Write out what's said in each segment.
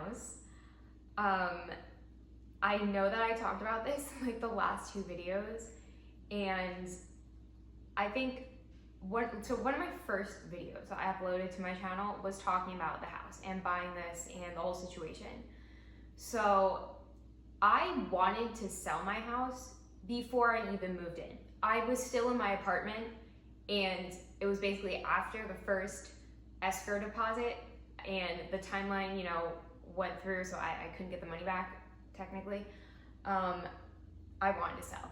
house. I know that I talked about this in like the last two videos, and I think one of my first videos I uploaded to my channel was talking about the house and buying this and the whole situation. So I wanted to sell my house before I even moved in. I was still in my apartment, and it was basically after the first escrow deposit and the timeline, went through, so I couldn't get the money back technically. I wanted to sell.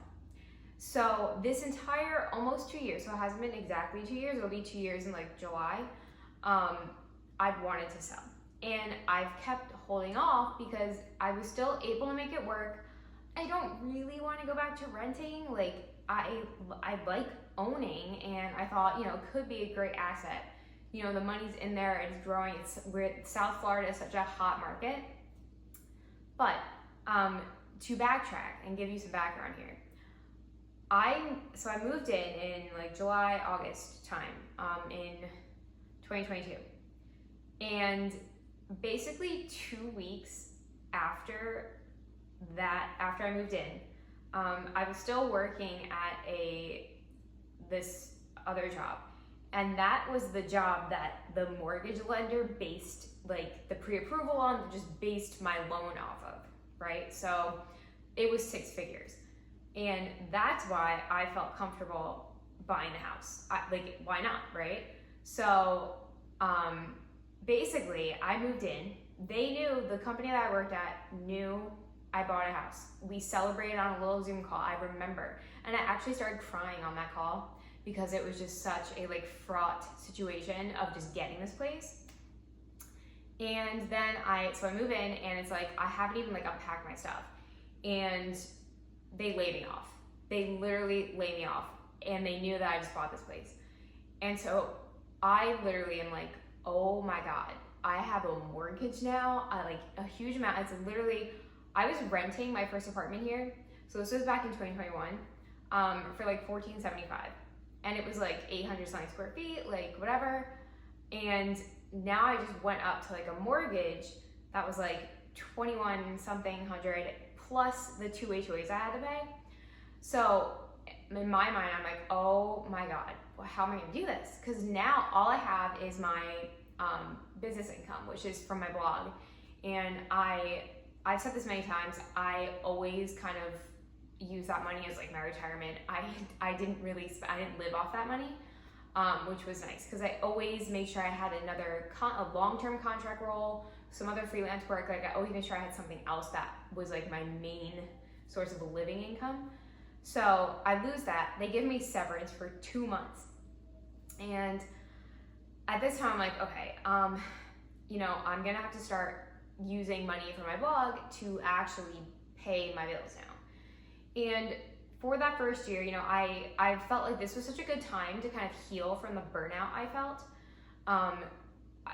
So this entire almost 2 years, so it hasn't been exactly 2 years, it'll be 2 years in like July, I've wanted to sell. And I've kept holding off because I was still able to make it work. I don't really want to go back to renting. Like I like owning, and I thought, it could be a great asset. The money's in there, it's growing. South Florida is such a hot market. But to backtrack and give you some background here, I moved in like July, August time in 2022, and basically 2 weeks after I moved in, I was still working at this other job, and that was the job that the mortgage lender based like the pre-approval on, just based my loan off of, right? So it was 6 figures. And that's why I felt comfortable buying the house. Why not, right? So basically, I moved in. They knew, the company that I worked at knew I bought a house. We celebrated on a little Zoom call, I remember. And I actually started crying on that call because it was just such a fraught situation of just getting this place. And then I move in, and it's like, I haven't even unpacked my stuff. And they laid me off. They literally laid me off, and they knew that I just bought this place. And so I literally am like, oh my God, I have a mortgage now, a huge amount. It's literally, I was renting my first apartment here. So this was back in 2021 for $1,475. And it was 800 something square feet, whatever. And now I just went up to a mortgage that was 21 something hundred plus the 2 HOAs I had to pay. So in my mind, I'm like, oh my God, how am I gonna do this? Because now all I have is my business income, which is from my blog. And I've said this many times, I always kind of use that money as my retirement. I didn't live off that money, which was nice, because I always made sure I had a long-term contract role, some other freelance work. I always made sure I had something else that was my main source of a living income. So I lose that. They give me severance for 2 months. And at this time, I'm like, okay, I'm gonna have to start using money from my blog to actually pay my bills now. And for that first year, I felt like this was such a good time to kind of heal from the burnout I felt.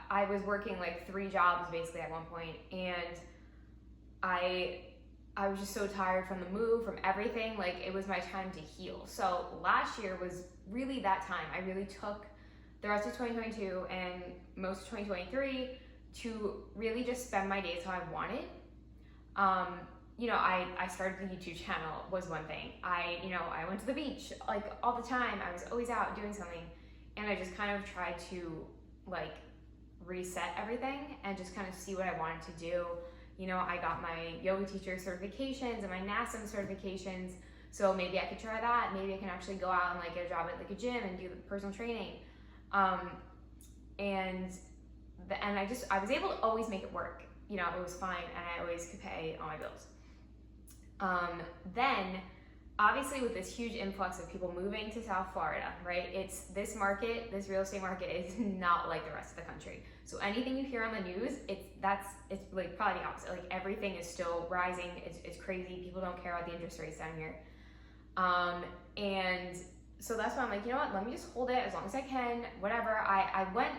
I was working 3 jobs basically at one point, and I was just so tired from the move, from everything. It was my time to heal. So last year was really that time. I really took the rest of 2022 and most of 2023 to really just spend my days how I wanted. I started the YouTube channel was one thing. I went to the beach all the time. I was always out doing something, and I just kind of tried to reset everything and just kind of see what I wanted to do. I got my yoga teacher certifications and my NASM certifications, so maybe I could try that. Maybe I can actually go out and get a job at a gym and do the personal training. And I was able to always make it work. It was fine, and I always could pay all my bills. Then obviously with this huge influx of people moving to South Florida, right? This real estate market is not like the rest of the country. So anything you hear on the news, it's probably the opposite. Everything is still rising. It's crazy. People don't care about the interest rates down here. And so that's why I'm like, let me just hold it as long as I can, whatever. I went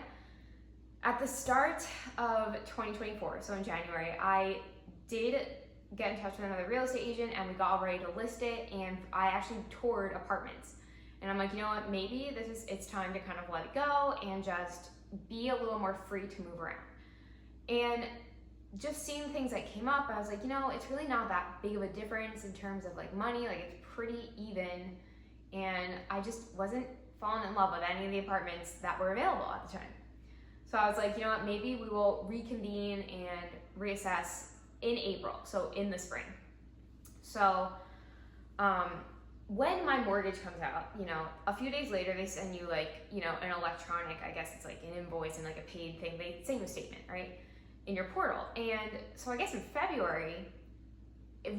at the start of 2024, so in January, I did get in touch with another real estate agent, and we got all ready to list it, and I actually toured apartments. And I'm like, maybe it's time to kind of let it go and just be a little more free to move around. And just seeing things that came up, I was like, it's really not that big of a difference in terms of like money, like it's pretty even. And I just wasn't falling in love with any of the apartments that were available at the time. So I was like, you know what, maybe we will reconvene and reassess in April, so in the spring. So when my mortgage comes out, a few days later, they send you like, an electronic, I guess it's like an invoice and like a paid thing. They send you a statement, right, in your portal. And so I guess in February,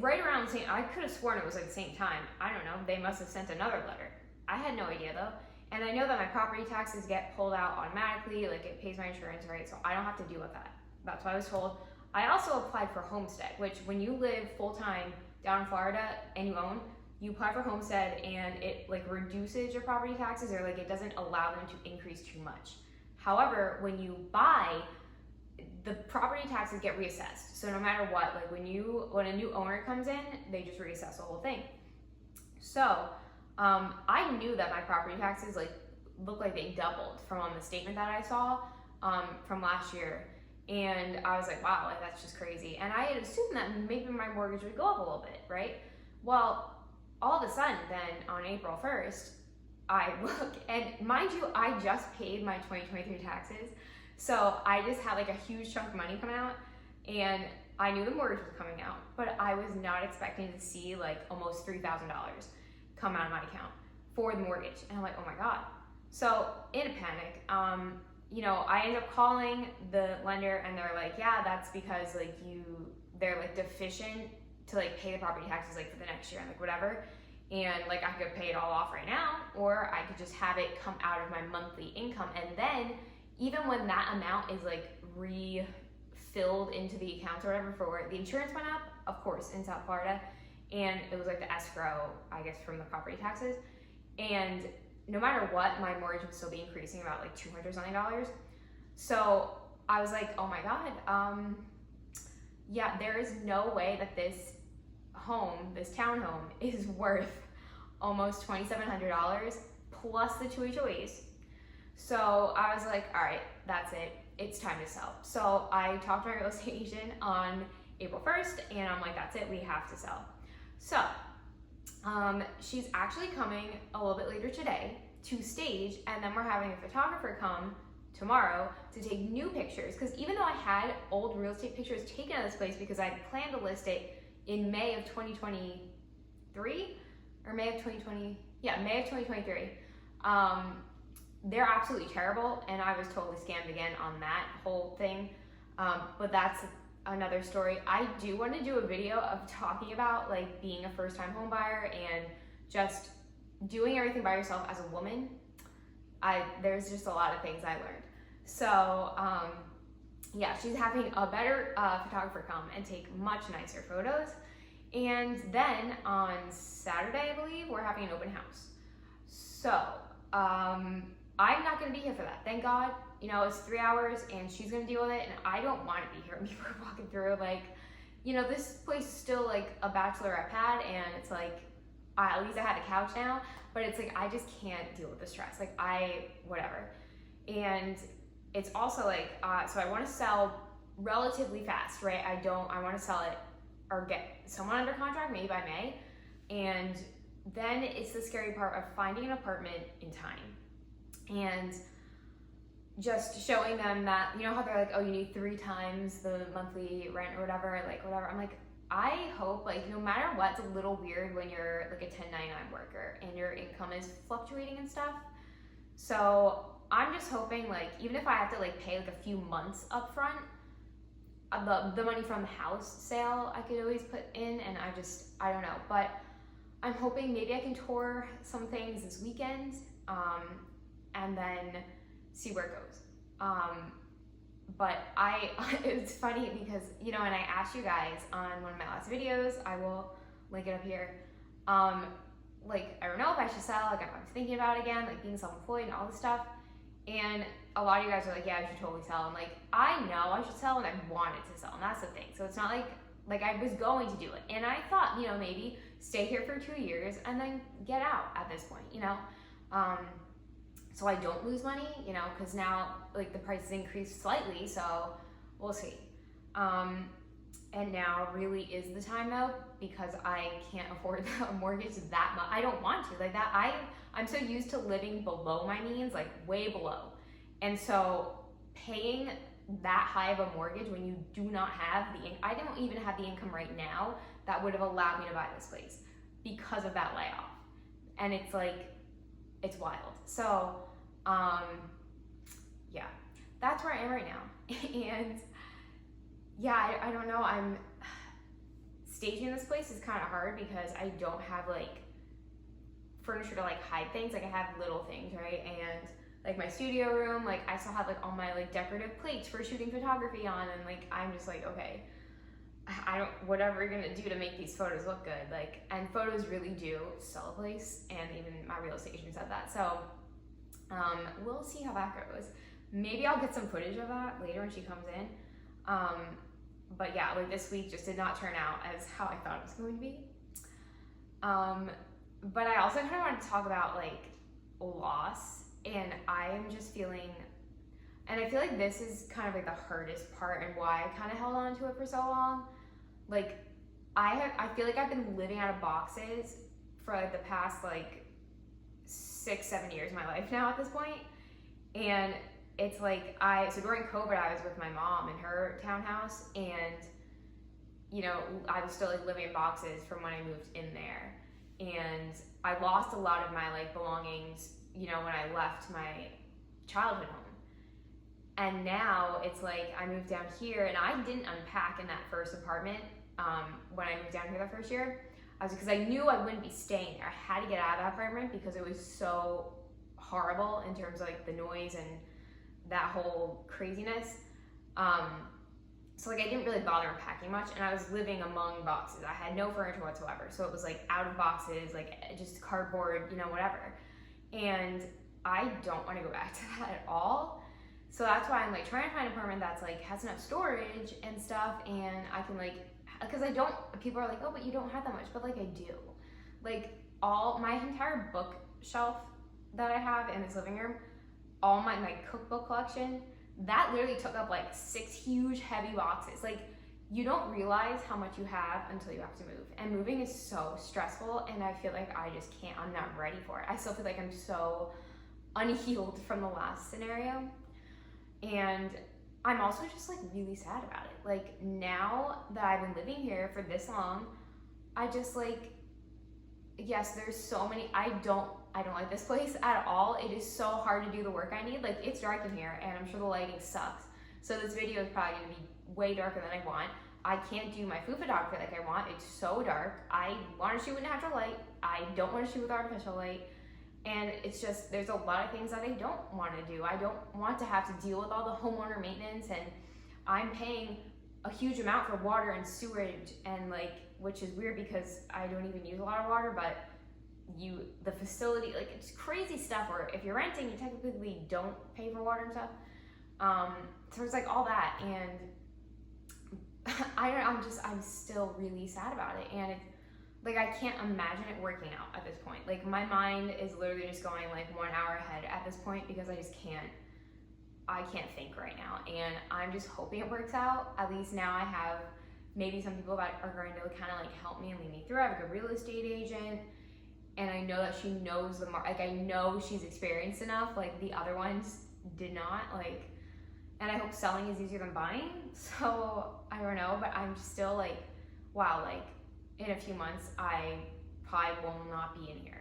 right around the same, I could have sworn it was like the same time. I don't know. They must have sent another letter. I had no idea though. And I know that my property taxes get pulled out automatically, like it pays my insurance, right? So I don't have to deal with that. That's what I was told. I also applied for homestead, which when you live full-time down in Florida and you own, you apply for homestead and it like reduces your property taxes, or like it doesn't allow them to increase too much. However, when you buy, the property taxes get reassessed. So no matter what, like when a new owner comes in, they just reassess the whole thing. So I knew that my property taxes like looked like they doubled from on the statement that I saw from last year. And I was like, wow, like that's just crazy. And I had assumed that maybe my mortgage would go up a little bit, right? Well, all of a sudden then on April 1st, I look, and mind you, I just paid my 2023 taxes. So I just had like a huge chunk of money coming out, and I knew the mortgage was coming out, but I was not expecting to see like almost $3,000 come out of my account for the mortgage. And I'm like, oh my God. So in a panic, I ended up calling the lender, and they're like, yeah, that's because like they're like deficient to like pay the property taxes like for the next year and like whatever. And like I could pay it all off right now, or I could just have it come out of my monthly income. And then even when that amount is like refilled into the accounts or whatever for the insurance went up, of course, in South Florida, and it was like the escrow, I guess, from the property taxes. And no matter what, my mortgage would still be increasing about like $200 something. So I was like, oh my God, yeah, there is no way that this townhome is worth almost $2,700 plus the 2 HOAs. So I was like, all right, that's it. It's time to sell. So I talked to my real estate agent on April 1st, and I'm like, that's it, we have to sell. So she's actually coming a little bit later today to stage, and then we're having a photographer come tomorrow to take new pictures. Because even though I had old real estate pictures taken of this place, because I planned to list it in May of 2023, or May of 2023. They're absolutely terrible, and I was totally scammed again on that whole thing. But that's another story. I do want to do a video of talking about like being a first-time home buyer and just doing everything by yourself as a woman. There's just a lot of things I learned. So yeah, she's having a better photographer come and take much nicer photos. And then on Saturday, I believe, we're having an open house. So I'm not going to be here for that. Thank God. It's 3 hours and she's going to deal with it. And I don't want to be here when people are walking through. Like, this place is still like a bachelorette pad, and it's like, at least I had a couch now, but it's like, I just can't deal with the stress. Like whatever. And it's also like, so I want to sell relatively fast, right? I want to sell it or get someone under contract maybe by May. And then it's the scary part of finding an apartment in time and just showing them that, how they're like, oh, you need 3 times the monthly rent or whatever, like whatever. I'm like, I hope, like, no matter what, it's a little weird when you're like a 1099 worker and your income is fluctuating and stuff. So I'm just hoping, like, even if I have to like pay like a few months up front, the money from the house sale I could always put in, and I don't know, but I'm hoping maybe I can tour some things this weekend, and then see where it goes. But it's funny because, and I asked you guys on one of my last videos, I will link it up here, like, I don't know if I should sell, like, I'm thinking about it again, like being self-employed and all this stuff. And a lot of you guys are like, yeah, I should totally sell. I'm like, I know I should sell and I wanted to sell, and that's the thing. So it's not like I was going to do it. And I thought, maybe stay here for 2 years and then get out at this point, so I don't lose money, because now like the prices increased slightly, so we'll see. And now really is the time though, because I can't afford a mortgage that much. I don't want to, like that. I'm so used to living below my means, like way below. And so paying that high of a mortgage when you do not have I don't even have the income right now that would have allowed me to buy this place because of that layoff. And it's like, it's wild. So, yeah, that's where I am right now. And yeah, I don't know. Staging this place is kind of hard because I don't have like furniture to like hide things. Like I have little things, right? And like my studio room, like I still have like all my like decorative plates for shooting photography on, and like I'm just like, okay, I don't, whatever you're gonna do to make these photos look good. Like, and photos really do sell a place, and even my real estate agent said that. So we'll see how that goes. Maybe I'll get some footage of that later when she comes in. But yeah, like this week just did not turn out as how I thought it was going to be. But I also kind of want to talk about like loss, and I am just feeling, and I feel like this is kind of like the hardest part and why I kind of held on to it for so long. Like I feel like I've been living out of boxes for like the past like 6-7 years of my life now at this point. And it's like so during COVID, I was with my mom in her townhouse, and you know, I was still like living in boxes from when I moved in there. And I lost a lot of my like belongings, you know, when I left my childhood home. And now it's like I moved down here, and I didn't unpack in that first apartment when I moved down here the first year. Because I knew I wouldn't be staying there. I had to get out of that apartment because it was so horrible in terms of like the noise and that whole craziness. So like I didn't really bother unpacking much, and I was living among boxes. I had no furniture whatsoever. So it was like out of boxes, like just cardboard, you know, whatever. And I don't want to go back to that at all. So that's why I'm like trying to find an apartment that's like has enough storage and stuff, and I can like, because I don't, people are like, oh, but you don't have that much, but like I do. Like all my entire bookshelf that I have in this living room, all my cookbook collection, that literally took up like 6 huge heavy boxes. Like you don't realize how much you have until you have to move. And moving is so stressful, and I feel like I just can't, I'm not ready for it. I still feel like I'm so unhealed from the last scenario. And I'm also just like really sad about it. Like now that I've been living here for this long, I just like, yes, there's so many, I don't like this place at all. It is so hard to do the work I need. Like it's dark in here, and I'm sure the lighting sucks. So this video is probably gonna be way darker than I want. I can't do my food photography like I want. It's so dark. I want to shoot with natural light. I don't want to shoot with artificial light. And it's just, there's a lot of things that I don't want to do. I don't want to have to deal with all the homeowner maintenance, and I'm paying a huge amount for water and sewage, and like, which is weird because I don't even use a lot of water, but the facility, like it's crazy stuff where if you're renting, you technically don't pay for water and stuff. So it's like all that, and I'm still really sad about it. And it's like, I can't imagine it working out at this point. Like my mind is literally just going like 1 hour ahead at this point, because I can't think right now. And I'm just hoping it works out. At least now I have maybe some people that are going to kind of like help me and lead me through. I have a good real estate agent, and I know that she knows the market. Like I know she's experienced enough, like the other ones did not, like, and I hope selling is easier than buying. So I don't know, but I'm still like, wow, like in a few months I probably will not be in here.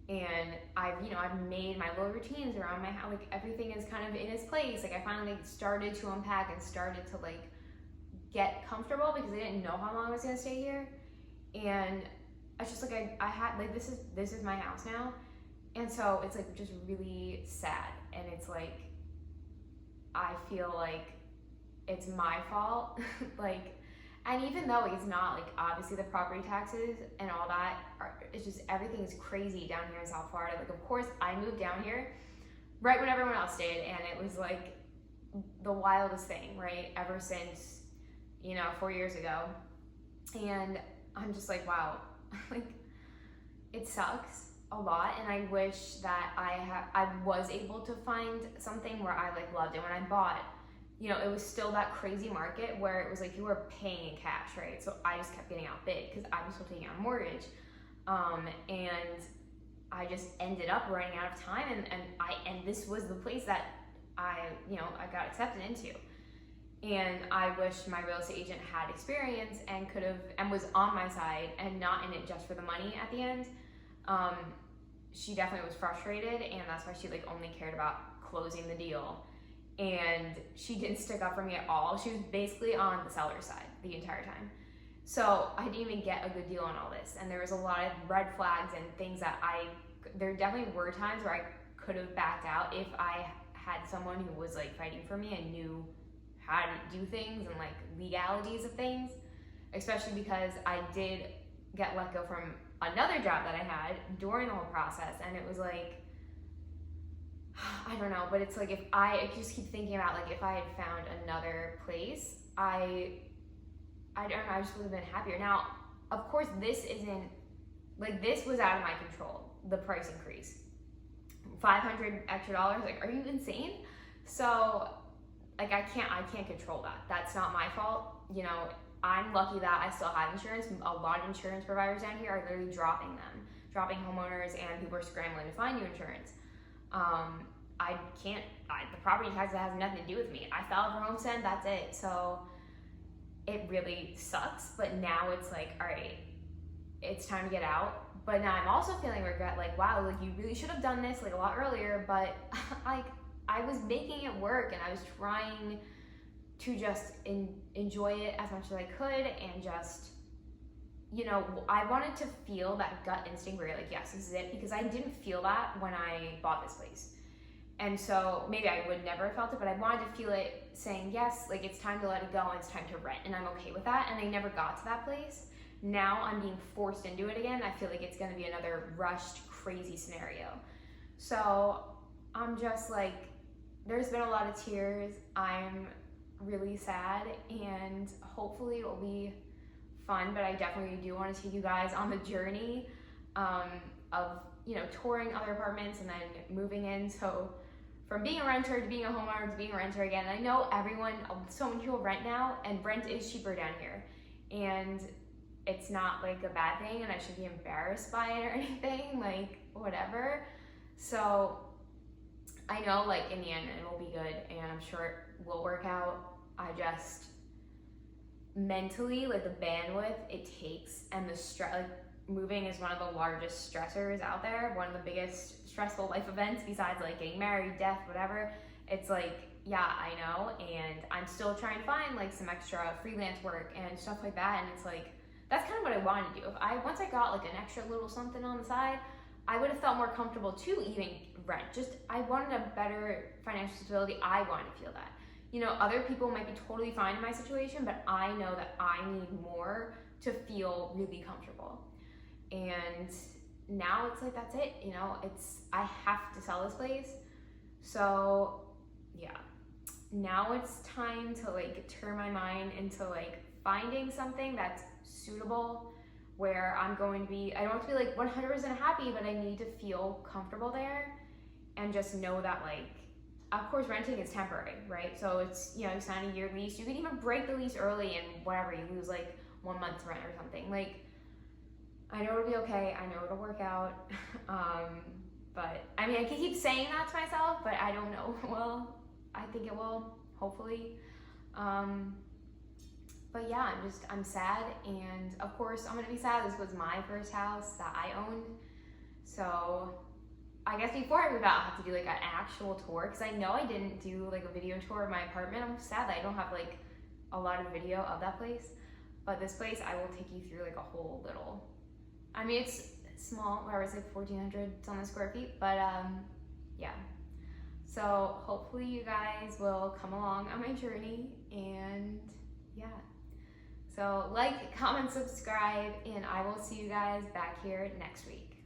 And I've made my little routines around my house. Like everything is kind of in its place. Like I finally started to unpack and started to like get comfortable, because I didn't know how long I was gonna stay here. And it's just like I had like, this is my house now. And so it's like just really sad. And it's like, I feel like it's my fault. Like, and even though it's not, like obviously the property taxes and all that it's just, everything is crazy down here in South Florida. Like of course I moved down here right when everyone else did, and it was like the wildest thing, right? Ever since, 4 years ago. And I'm just like, wow, like it sucks a lot. And I wish that I was able to find something where I like loved it when I bought you know, it was still that crazy market where it was like you were paying in cash, right? So I just kept getting outbid because I was still taking out a mortgage. And I just ended up running out of time, and this was the place that I got accepted into. And I wish my real estate agent had experience and could have, and was on my side and not in it just for the money at the end. She definitely was frustrated, and that's why she like only cared about closing the deal. And she didn't stick up for me at all. She was basically on the seller's side the entire time. So I didn't even get a good deal on all this. And there was a lot of red flags and things that there definitely were times where I could have backed out if I had someone who was like fighting for me and knew how to do things and like legalities of things, especially because I did get let go from another job that I had during the whole process. And it was like, I don't know, but it's like I just keep thinking about like if I had found another place, I don't know, I just would have been happier. Now, of course, this was out of my control, the price increase. $500 extra, like, are you insane? So, like, I can't control that. That's not my fault. You know, I'm lucky that I still have insurance. A lot of insurance providers down here are literally dropping dropping homeowners, and people are scrambling to find new insurance. The property tax has nothing to do with me. I filed for homestead, that's it. So it really sucks, but now it's like, all right, it's time to get out. But now I'm also feeling regret, like, wow, like you really should have done this like a lot earlier, but like I was making it work and I was trying to just enjoy it as much as I could, and just, you know, I wanted to feel that gut instinct where you're like, yes, this is it, because I didn't feel that when I bought this place. And so maybe I would never have felt it, but I wanted to feel it saying, yes, like it's time to let it go and it's time to rent, and I'm okay with that. And I never got to that place. Now I'm being forced into it again. I feel like it's gonna be another rushed, crazy scenario. So I'm just like, there's been a lot of tears. I'm really sad, and hopefully it'll be fun, but I definitely do want to take you guys on the journey of, you know, touring other apartments and then moving in. So from being a renter to being a homeowner to being a renter again. I know so many people rent now, and rent is cheaper down here, and it's not like a bad thing, and I should be embarrassed by it or anything, like whatever. So I know like in the end it will be good, and I'm sure it will work out. I just mentally, like the bandwidth it takes and the stress, like moving is one of the largest stressors out there, one of the biggest stressful life events besides like getting married, death, whatever. It's like, yeah, I know, and I'm still trying to find like some extra freelance work and stuff like that, and it's like, that's kind of what I wanted to do. Once I got like an extra little something on the side, I would have felt more comfortable too even rent. Just, I wanted a better financial stability. I wanted to feel that. You know, other people might be totally fine in my situation, but I know that I need more to feel really comfortable. And now it's like, that's it, you know, I have to sell this place. So yeah, now it's time to like turn my mind into like finding something that's suitable, where I'm going to be, I don't have to be like 100% happy, but I need to feel comfortable there, and just know that like, of course renting is temporary, right? So it's, you know, you sign a year lease, you can even break the lease early and whatever, you lose like 1 month's rent or something. Like, I know it'll be okay, I know it'll work out. But I mean, I can keep saying that to myself, but I don't know. Well, I think it will, hopefully. But yeah, I'm sad, and of course I'm gonna be sad. This was my first house that I owned. So I guess before I move out, I have to do like an actual tour, because I know I didn't do like a video tour of my apartment. I'm sad that I don't have like a lot of video of that place. But this place, I will take you through like a whole little, I mean, it's small, whatever, it's like 1,400 something square feet, but yeah. So hopefully you guys will come along on my journey, and yeah. So like, comment, subscribe, and I will see you guys back here next week.